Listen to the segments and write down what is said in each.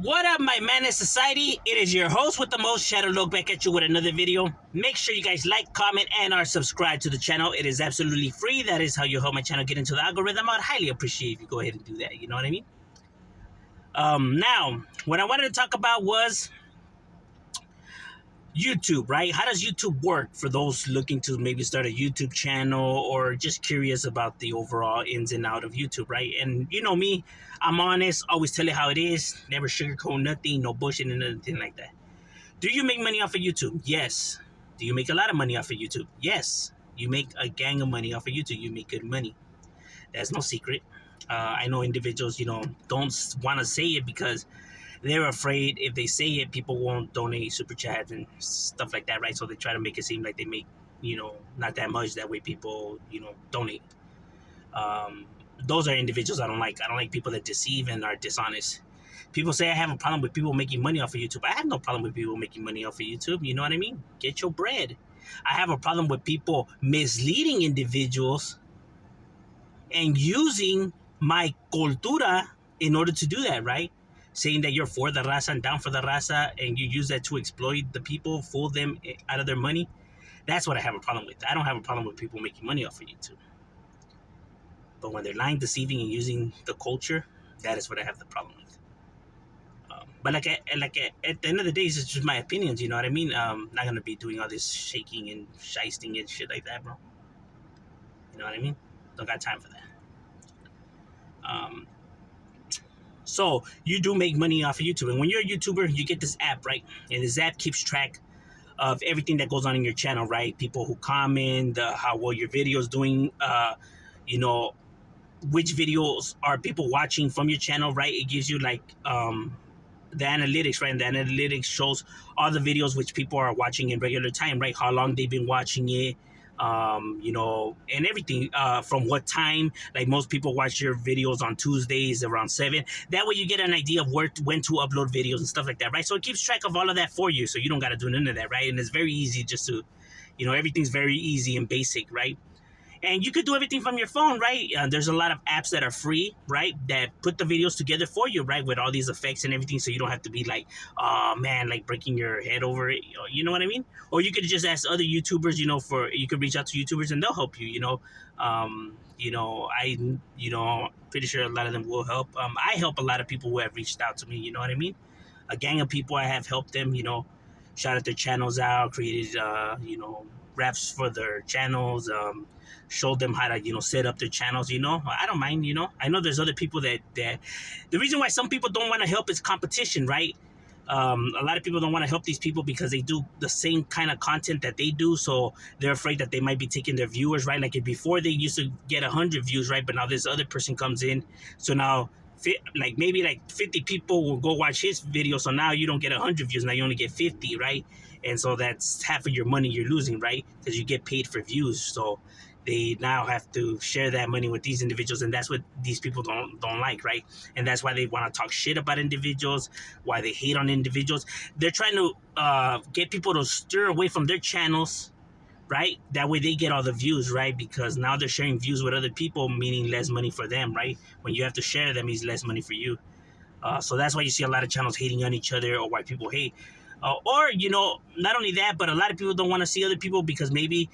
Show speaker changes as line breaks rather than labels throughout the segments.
What up, my Madness Society? It is your host with the most, Shadow Look, back at you with another video. Make sure you guys like, comment, and are subscribed to the channel. It is absolutely free. That is how you help my channel get into the algorithm. I'd highly appreciate if you go ahead and do that. You know what I mean? Now, what I wanted to talk about was YouTube, right? How does YouTube work for those looking to maybe start a YouTube channel or just curious about the overall ins and out of YouTube, right? And you know me, I'm honest, always tell it how it is, never sugarcoat nothing, no bullshit and anything like that. Do you make money off of YouTube? Yes. Do you make a lot of money off of YouTube? Yes. You make a gang of money off of YouTube. You make good money. That's no secret. I know individuals, don't want to say it because they're afraid if they say it, people won't donate super chats and stuff like that, right? So they try to make it seem like they make, not that much. That way people, donate. Those are individuals I don't like. I don't like people that deceive and are dishonest. People say I have a problem with people making money off of YouTube. I have no problem with people making money off of YouTube. You know what I mean? Get your bread. I have a problem with people misleading individuals and using my cultura in order to do that, right? Saying that you're for the raza and down for the raza, and you use that to exploit the people, fool them out of their money. That's what I have a problem with. I don't have a problem with people making money off of YouTube. But when they're lying, deceiving, and using the culture, that is what I have the problem with. But at the end of the day, it's just my opinions. You know what I mean? Not gonna be doing all this shaking and shysting and shit like that, bro. You know what I mean? Don't got time for that. So you do make money off of YouTube, and when you're a YouTuber, you get this app, right? And this app keeps track of everything that goes on in your channel, right? People who comment, how well your video is doing, which videos are people watching from your channel, right? It gives you like the analytics, right? And the analytics shows all the videos which people are watching in regular time, right? How long they've been watching it, and everything, from what time. Like most people watch your videos on Tuesdays around 7. That way you get an idea of when to upload videos and stuff like that, right? So it keeps track of all of that for you, so you don't got to do none of that, right? And it's very easy just to, everything's very easy and basic, right? And you could do everything from your phone, right? There's a lot of apps that are free, right? That put the videos together for you, right? With all these effects and everything, so you don't have to be like, oh man, like breaking your head over it. You know what I mean? Or you could just ask other YouTubers, you could reach out to YouTubers and they'll help you. Pretty sure a lot of them will help. I help a lot of people who have reached out to me. You know what I mean? A gang of people I have helped them. Shouted their channels out, created raps for their channels. Showed them how to set up their channels. I don't mind. I know there's other people that the reason why some people don't want to help is competition, right? A lot of people don't want to help these people because they do the same kind of content that they do, so they're afraid that they might be taking their viewers, right? Like before they used to get 100 views, right? But now this other person comes in, so now maybe 50 people will go watch his video, so now you don't get 100 views, now you only get 50, right? And so that's half of your money you're losing, right? Because you get paid for views. So they now have to share that money with these individuals, and that's what these people don't like, right? And that's why they want to talk shit about individuals, why they hate on individuals. They're trying to get people to steer away from their channels, right? That way they get all the views, right? Because now they're sharing views with other people, meaning less money for them, right? When you have to share them, means less money for you. So that's why you see a lot of channels hating on each other, or why people hate. Or, not only that, but a lot of people don't want to see other people because maybe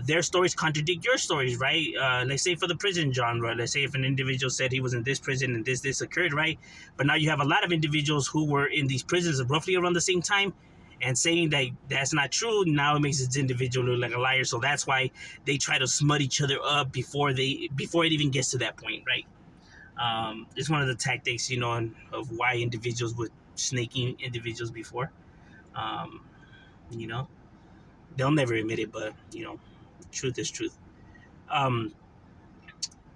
their stories contradict your stories, right? Let's say for the prison genre, let's say if an individual said he was in this prison and this occurred, right? But now you have a lot of individuals who were in these prisons roughly around the same time and saying that that's not true. Now it makes this individual look like a liar. So that's why they try to smut each other up before it even gets to that point, right? It's one of the tactics, of why individuals would snaking individuals before. They'll never admit it, but truth is truth.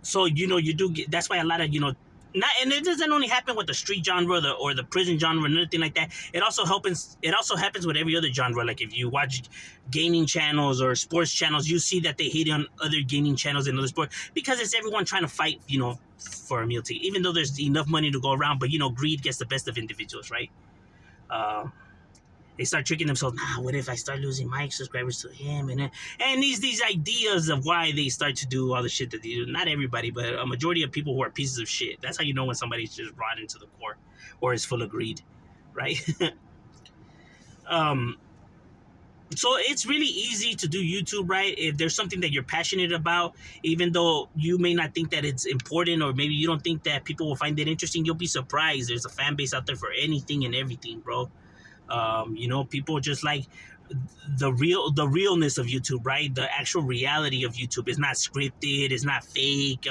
So you do get, that's why a lot of not, and it doesn't only happen with the street genre or the prison genre and anything like that. It also happens with every other genre. Like if you watch gaming channels or sports channels, you see that they hate on other gaming channels and other sports because it's everyone trying to fight, for a meal ticket, even though there's enough money to go around. But greed gets the best of individuals, right? They start tricking themselves. What if I start losing my subscribers to him? And these ideas of why they start to do all the shit that they do. Not everybody, but a majority of people who are pieces of shit. That's how you know when somebody's just rotten to the core. or is full of greed, right? um, so it's really easy to do YouTube, right? If there's something that you're passionate about, even though you may not think that it's important, or maybe you don't think that people will find it interesting, you'll be surprised. There's a fan base out there for anything and everything, bro. People just like the realness of YouTube, right? The actual reality of YouTube is not scripted, it's not fake.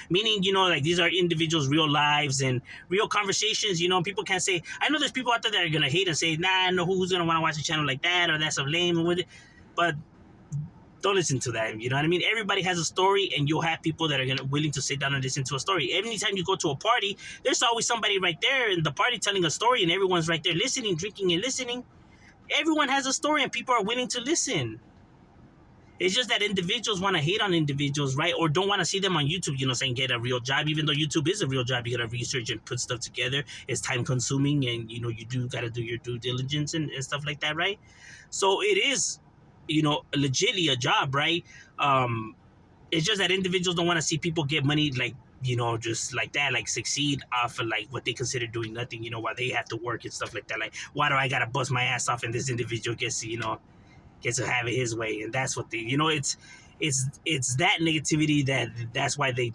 Meaning, like these are individuals' real lives and real conversations. People can't say. I know there's people out there that are gonna hate and say, "Nah, I know who's gonna want to watch a channel like that or that's so lame with it," but don't listen to that. You know what I mean? Everybody has a story, and you'll have people that are willing to sit down and listen to a story. Anytime you go to a party, there's always somebody right there in the party telling a story, and everyone's right there listening, drinking, and listening. Everyone has a story, and people are willing to listen. It's just that individuals want to hate on individuals, right? Or don't want to see them on YouTube, saying get a real job. Even though YouTube is a real job, you got to research and put stuff together. It's time consuming, and, you do got to do your due diligence and stuff like that, right? So it is, legitimately a job, right? It's just that individuals don't want to see people get money, like, just like that, like succeed off of like what they consider doing nothing, while they have to work and stuff like that. Like, why do I got to bust my ass off and this individual gets to, gets to have it his way? And that's what they, it's that negativity that's why they,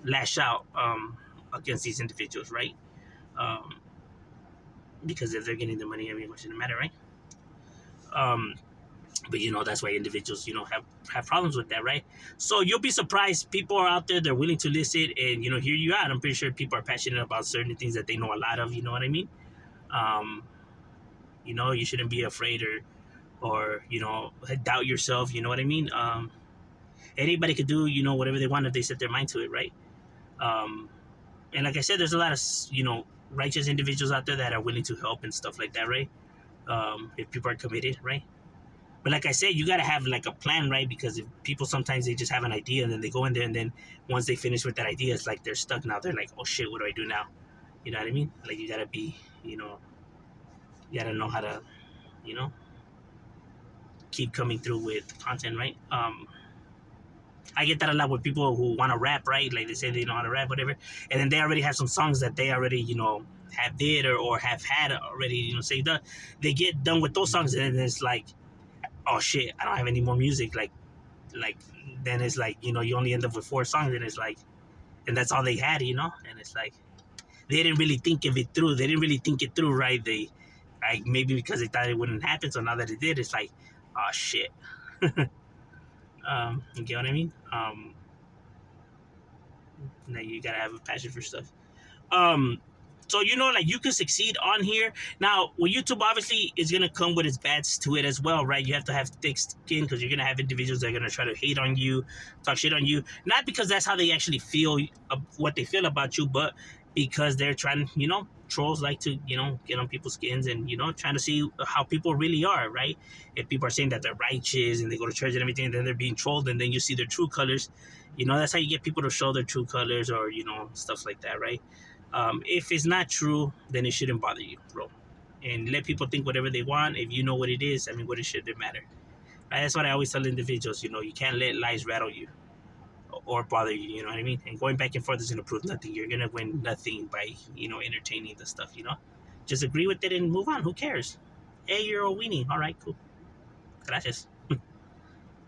lash out against these individuals, right? Because if they're getting the money, I mean, what should it matter, right? But that's why individuals, have problems with that, right? So you'll be surprised. People are out there, they're willing to listen and, hear you out. I'm pretty sure people are passionate about certain things that they know a lot of, you know what I mean? You shouldn't be afraid or doubt yourself, you know what I mean? Anybody could do, whatever they want if they set their mind to it, right? And like I said, there's a lot of, righteous individuals out there that are willing to help and stuff like that, right? If people are committed, right? But like I said, you got to have like a plan, right? Because if people, sometimes they just have an idea and then they go in there, and then once they finish with that idea, it's like they're stuck now. They're like, oh shit, what do I do now? You know what I mean? Like, you got to be, you got to know how to, keep coming through with content, right? I get that a lot with people who want to rap, right? Like, they say they know how to rap, whatever, and then they already have some songs that they already, have did or have had already, saved up. They get done with those songs, and then it's like, oh shit, I don't have any more music. Like then it's like, you only end up with 4 songs, and it's like, and that's all they had, and it's like they didn't really think of it through. They didn't really think it through, right? They, like, maybe because they thought it wouldn't happen, so now that it did, it's like, oh shit. You get what I mean? Now you gotta have a passion for stuff. So, like, you can succeed on here. Now, with YouTube, obviously, is going to come with its bads to it as well, right? You have to have thick skin, because you're going to have individuals that are going to try to hate on you, talk shit on you. Not because that's how they actually feel, what they feel about you, but because they're trying, trolls like to, get on people's skins and, trying to see how people really are, right? If people are saying that they're righteous and they go to church and everything, and then they're being trolled, and then you see their true colors, that's how you get people to show their true colors, or, stuff like that, right? If it's not true, then it shouldn't bother you, bro. And let people think whatever they want. If you know what it is, I mean, what it should matter. Right? That's what I always tell individuals, you can't let lies rattle you or bother you, you know what I mean? And going back and forth is going to prove nothing. You're going to win nothing by, entertaining the stuff, Just agree with it and move on. Who cares? Hey, you're a weenie. All right, cool. Gracias.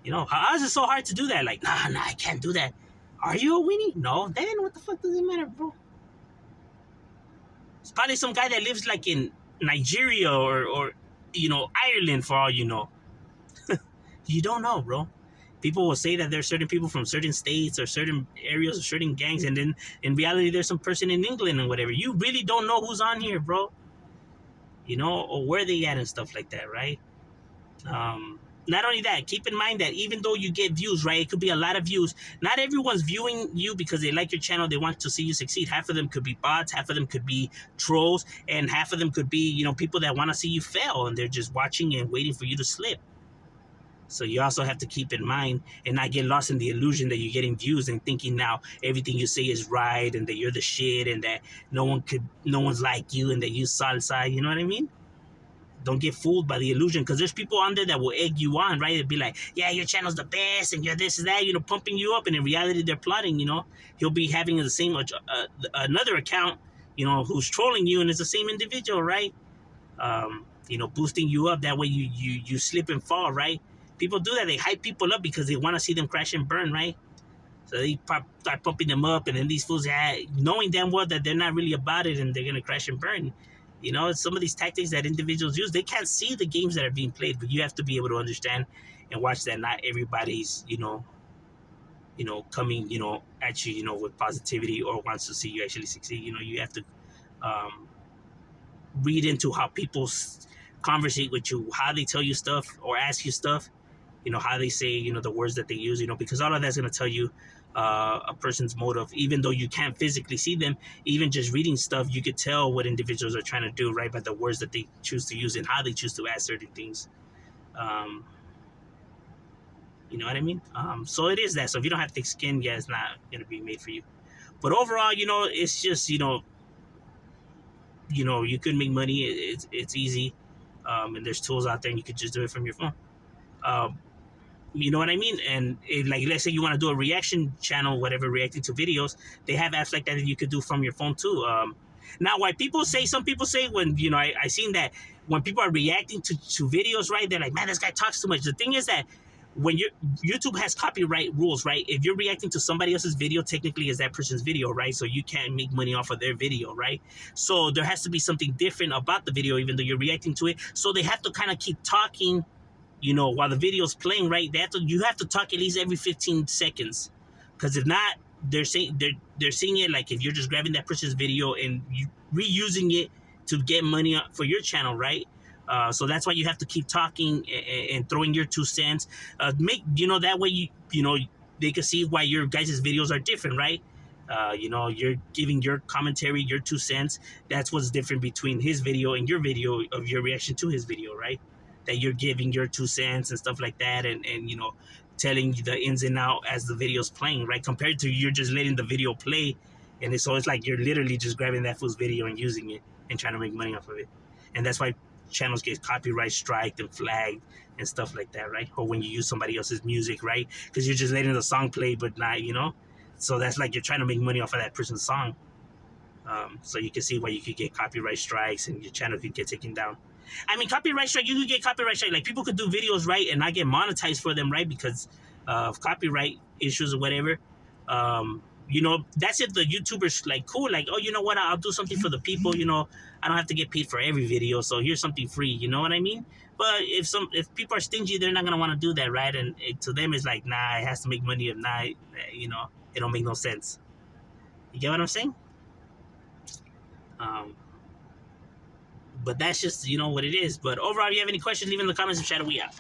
How is it so hard to do that? Like, nah, I can't do that. Are you a weenie? No. Then what the fuck does it matter, bro? It's probably some guy that lives like in Nigeria or Ireland, for all you know. You don't know, bro. People will say that there's certain people from certain states or certain areas or certain gangs, and then in reality there's some person in England and whatever. You really don't know who's on here, bro. Or where they at and stuff like that, right? Not only that, keep in mind that even though you get views, right, it could be a lot of views. Not everyone's viewing you because they like your channel. They want to see you succeed. Half of them could be bots. Half of them could be trolls. And half of them could be, people that want to see you fail. And they're just watching and waiting for you to slip. So you also have to keep in mind and not get lost in the illusion that you're getting views and thinking now everything you say is right and that you're the shit and that no one's like you and that you salsa. You know what I mean? Don't get fooled by the illusion, because there's people on there that will egg you on, right? They'll be like, yeah, your channel's the best and you're this and that, pumping you up. And in reality, they're plotting, He'll be having the same, another account, who's trolling you, and it's the same individual, right? Boosting you up. That way you slip and fall, right? People do that. They hype people up because they want to see them crash and burn, right? So they start pumping them up, and then these fools, knowing damn well that they're not really about it and they're gonna crash and burn. Some of these tactics that individuals use, they can't see the games that are being played, but you have to be able to understand and watch that not everybody's, coming, at you, with positivity or wants to see you actually succeed. You have to read into how people conversate with you, how they tell you stuff or ask you stuff, how they say, the words that they use, because all of that's going to tell you a person's motive. Even though you can't physically see them, even just reading stuff, you could tell what individuals are trying to do, right, by the words that they choose to use and how they choose to ask certain things. You know what I mean? So it is that. So if you don't have thick skin, yeah, it's not going to be made for you. But overall, it's just, you could make money. It's easy. And there's tools out there, and you could just do it from your phone. You know what I mean? And like, let's say you want to do a reaction channel, whatever, reacting to videos, they have apps like that you could do from your phone too. Now, why some people say when, I seen that when people are reacting to videos, right, they're like, man, this guy talks too much. The thing is that when YouTube has copyright rules, right? If you're reacting to somebody else's video, technically is that person's video, right? So you can't make money off of their video, right? So there has to be something different about the video, even though you're reacting to it. So they have to kind of keep talking, while the video's playing, right? You have to talk at least every 15 seconds, because if not, they're seeing it like if you're just grabbing that person's video and reusing it to get money for your channel, right? So that's why you have to keep talking and throwing your 2 cents. That way they can see why your guys' videos are different, right? You're giving your commentary, your 2 cents. That's what's different between his video and your video of your reaction to his video, right? That you're giving your 2 cents and stuff like that, and telling the ins and out as the video's playing, right? Compared to you're just letting the video play, and so it's like you're literally just grabbing that fool's video and using it and trying to make money off of it. And that's why channels get copyright striked and flagged and stuff like that, right? Or when you use somebody else's music, right? Because you're just letting the song play, but not, so that's like you're trying to make money off of that person's song. So you can see why you could get copyright strikes and your channel could get taken down. I mean, copyright strike, you could get copyright strike. Like, people could do videos, right, and not get monetized for them, right, because of copyright issues or whatever. That's if the YouTuber's like, cool, like, oh, you know what, I'll do something for the people, I don't have to get paid for every video, so here's something free, you know what I mean? But if people are stingy, they're not going to want to do that, right? And to them, it's like, nah, it has to make money. If not, it don't make no sense. You get what I'm saying? But that's just, what it is. But overall, if you have any questions, leave in the comments and chat. We out.